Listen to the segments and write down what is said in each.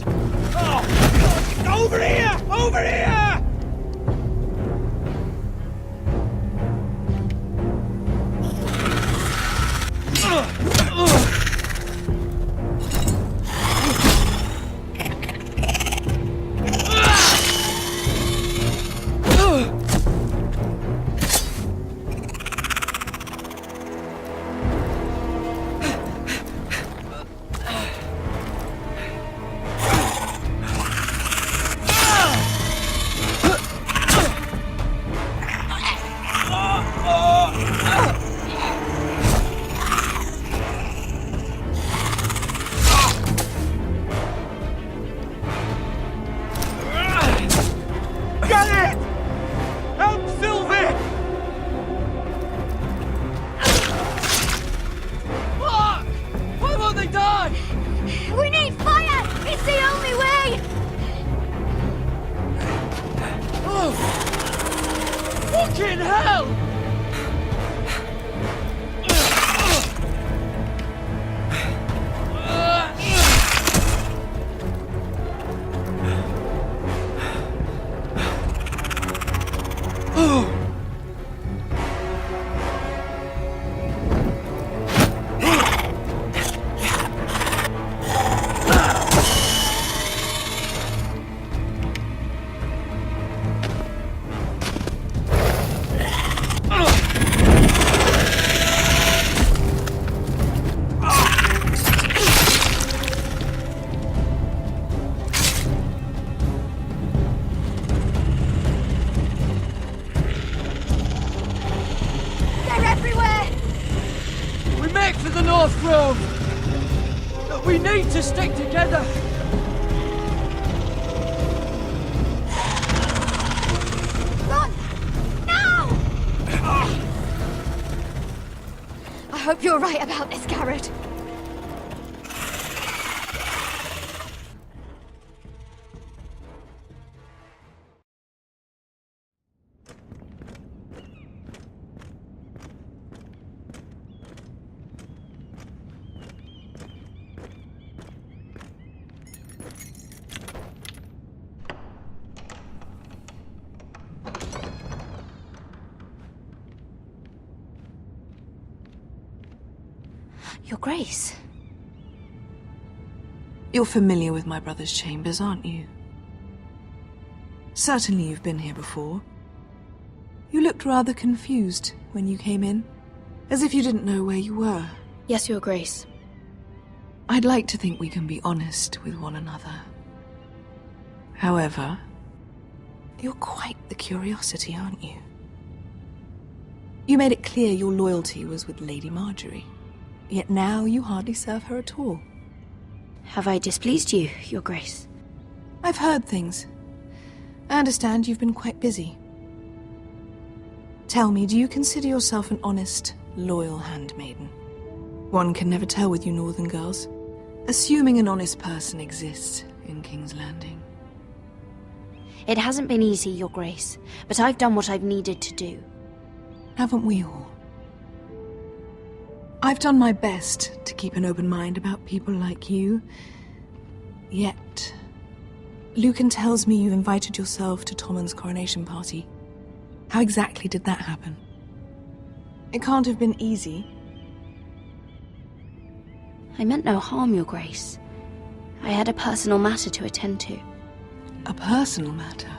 Guards! Oh, God. Over here! Over here! Fucking hell! For the North Grove! But we need to stick together! Run! Now! I hope you're right about this, Garrett. Your Grace. You're familiar with my brother's chambers, aren't you? Certainly you've been here before. You looked rather confused when you came in, as if you didn't know where you were. Yes, Your Grace. I'd like to think we can be honest with one another. However, you're quite the curiosity, aren't you? You made it clear your loyalty was with Lady Marjorie. Yet now you hardly serve her at all. Have I displeased you, Your Grace? I've heard things. I understand you've been quite busy. Tell me, do you consider yourself an honest, loyal handmaiden? One can never tell with you northern girls. Assuming an honest person exists in King's Landing. It hasn't been easy, Your Grace, but I've done what I've needed to do. Haven't we all? I've done my best to keep an open mind about people like you. Yet, Lucan tells me you invited yourself to Tommen's coronation party. How exactly did that happen? It can't have been easy. I meant no harm, Your Grace. I had a personal matter to attend to. A personal matter?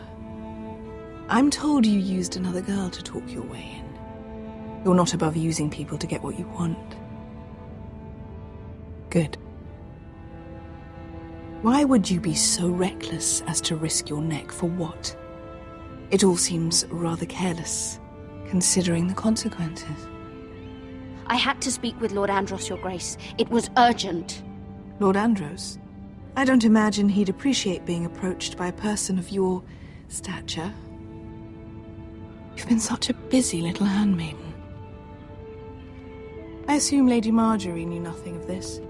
I'm told you used another girl to talk your way in. You're not above using people to get what you want. Good. Why would you be so reckless as to risk your neck for what? It all seems rather careless, considering the consequences. I had to speak with Lord Andros, Your Grace. It was urgent. Lord Andros? I don't imagine he'd appreciate being approached by a person of your stature. You've been such a busy little handmaiden. I assume Lady Marjorie knew nothing of this.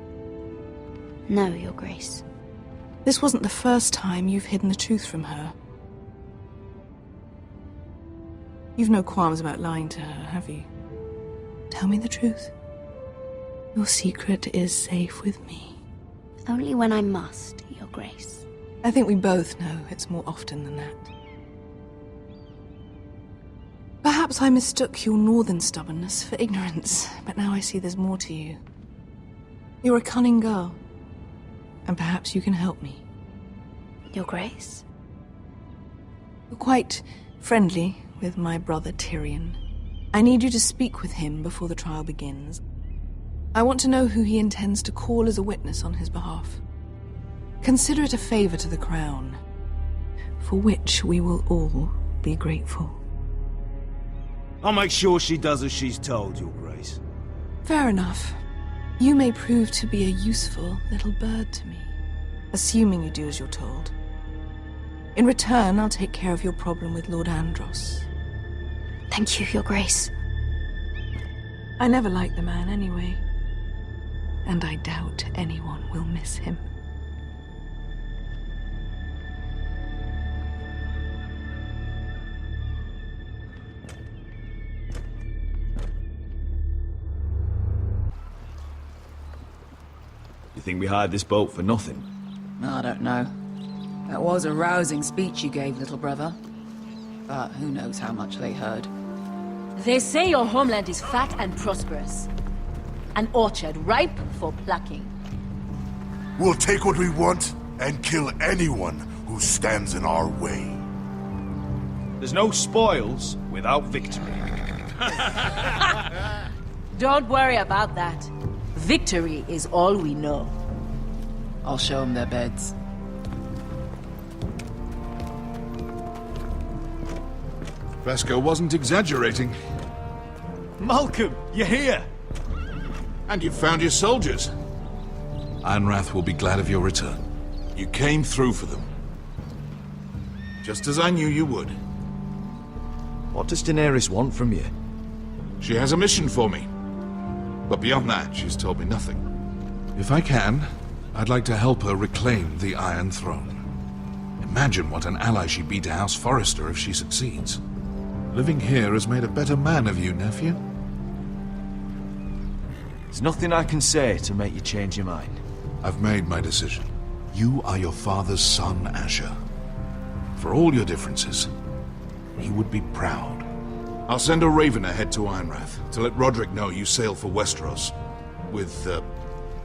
No, Your Grace. This wasn't the first time you've hidden the truth from her. You've no qualms about lying to her, have you? Tell me the truth. Your secret is safe with me. Only when I must, Your Grace. I think we both know it's more often than that. Perhaps I mistook your northern stubbornness for ignorance, but now I see there's more to you. You're a cunning girl, and perhaps you can help me. Your Grace? You're quite friendly with my brother Tyrion. I need you to speak with him before the trial begins. I want to know who he intends to call as a witness on his behalf. Consider it a favor to the crown, for which we will all be grateful. I'll make sure she does as she's told, Your Grace. Fair enough. You may prove to be a useful little bird to me, assuming you do as you're told. In return, I'll take care of your problem with Lord Andros. Thank you, Your Grace. I never liked the man anyway, and I doubt anyone will miss him. You think we hired this boat for nothing? I don't know. That was a rousing speech you gave, little brother. But who knows how much they heard. They say your homeland is fat and prosperous. An orchard ripe for plucking. We'll take what we want and kill anyone who stands in our way. There's no spoils without victory. Don't worry about that. Victory is all we know. I'll show them their beds. Vasco wasn't exaggerating. Malcolm, you're here! And you found your soldiers. Ironrath will be glad of your return. You came through for them. Just as I knew you would. What does Daenerys want from you? She has a mission for me. But beyond that, she's told me nothing. If I can, I'd like to help her reclaim the Iron Throne. Imagine what an ally she'd be to House Forrester if she succeeds. Living here has made a better man of you, nephew. There's nothing I can say to make you change your mind. I've made my decision. You are your father's son, Asher. For all your differences, he would be proud. I'll send a raven ahead to Ironrath to let Roderick know you sail for Westeros with,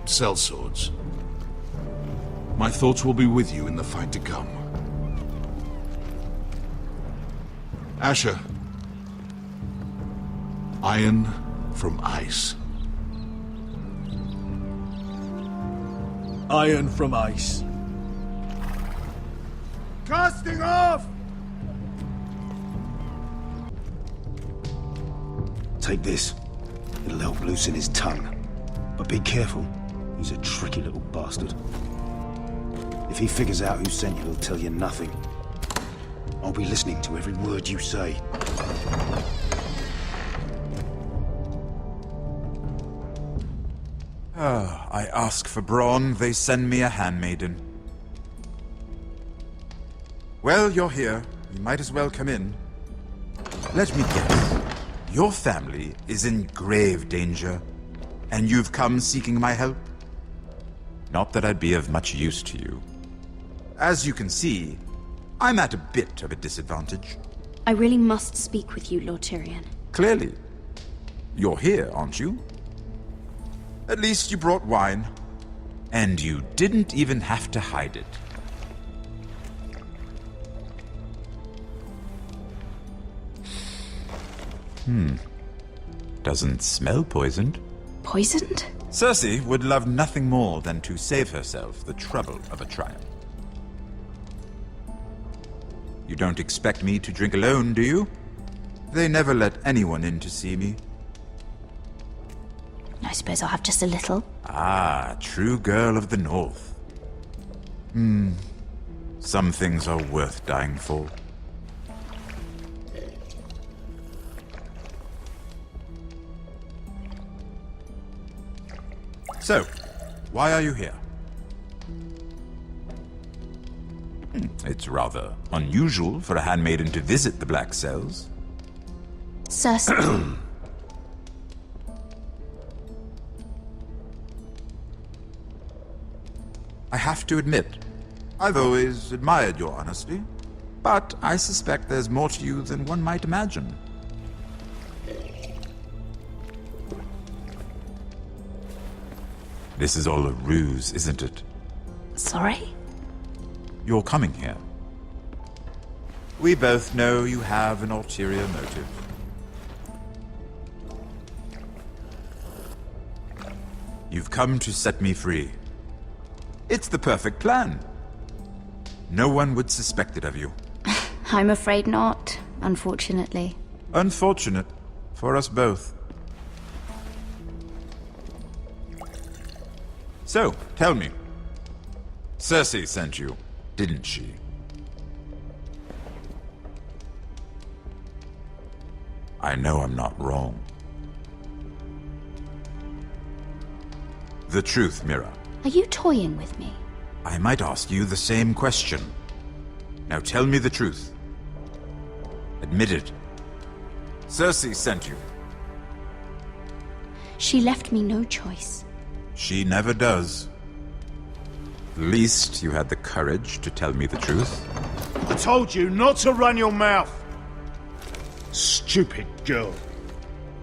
sellswords. My thoughts will be with you in the fight to come. Asher. Iron from ice. Iron from ice. Casting off! Take this. It'll help loosen his tongue. But be careful. He's a tricky little bastard. If he figures out who sent you, he'll tell you nothing. I'll be listening to every word you say. I ask for brawn, they send me a handmaiden. Well, you're here. You might as well come in. Let me guess. Your family is in grave danger, and you've come seeking my help? Not that I'd be of much use to you. As you can see, I'm at a bit of a disadvantage. I really must speak with you, Lord Tyrion. Clearly. You're here, aren't you? At least you brought wine. And you didn't even have to hide it. Doesn't smell poisoned. Poisoned? Cersei would love nothing more than to save herself the trouble of a trial. You don't expect me to drink alone, do you? They never let anyone in to see me. I suppose I'll have just a little. Ah, true girl of the North. Some things are worth dying for. So, why are you here? It's rather unusual for a handmaiden to visit the Black Cells. Cersei. I have to admit, I've always admired your honesty, but I suspect there's more to you than one might imagine. This is all a ruse, isn't it? Sorry? You're coming here. We both know you have an ulterior motive. You've come to set me free. It's the perfect plan. No one would suspect it of you. I'm afraid not, unfortunately. Unfortunate for us both. So, tell me. Cersei sent you, didn't she? I know I'm not wrong. The truth, Mira. Are you toying with me? I might ask you the same question. Now tell me the truth. Admit it. Cersei sent you. She left me no choice. She never does. At least you had the courage to tell me the truth. I told you not to run your mouth. Stupid girl.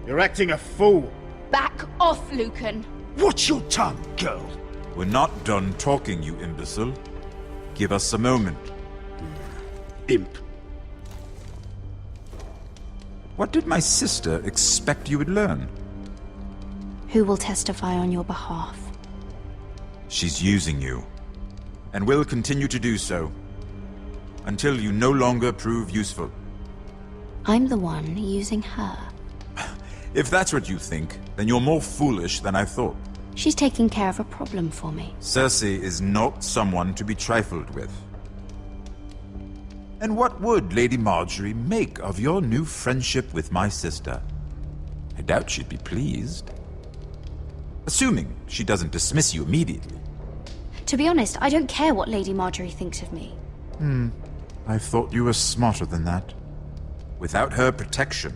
You're acting a fool. Back off, Lucan. Watch your tongue, girl. We're not done talking, you imbecile. Give us a moment. Imp. What did my sister expect you would learn? Who will testify on your behalf? She's using you, and will continue to do so, until you no longer prove useful. I'm the one using her. If that's what you think, then you're more foolish than I thought. She's taking care of a problem for me. Cersei is not someone to be trifled with. And what would Lady Marjorie make of your new friendship with my sister? I doubt she'd be pleased. Assuming she doesn't dismiss you immediately. To be honest, I don't care what Lady Marjorie thinks of me. I thought you were smarter than that. Without her protection,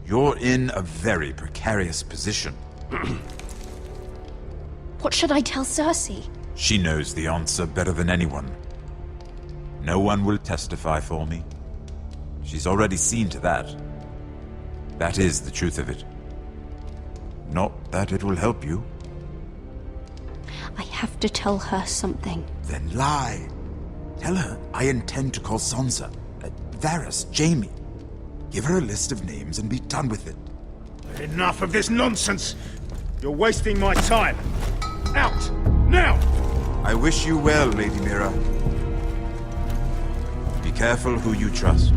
you're in a very precarious position. What should I tell Cersei? She knows the answer better than anyone. No one will testify for me. She's already seen to that. That is the truth of it. Not that it will help you. I have to tell her something. Then lie. Tell her I intend to call Sansa, Varys, Jaime. Give her a list of names and be done with it. Enough of this nonsense. You're wasting my time. Out! Now! I wish you well, Lady Mira. Be careful who you trust.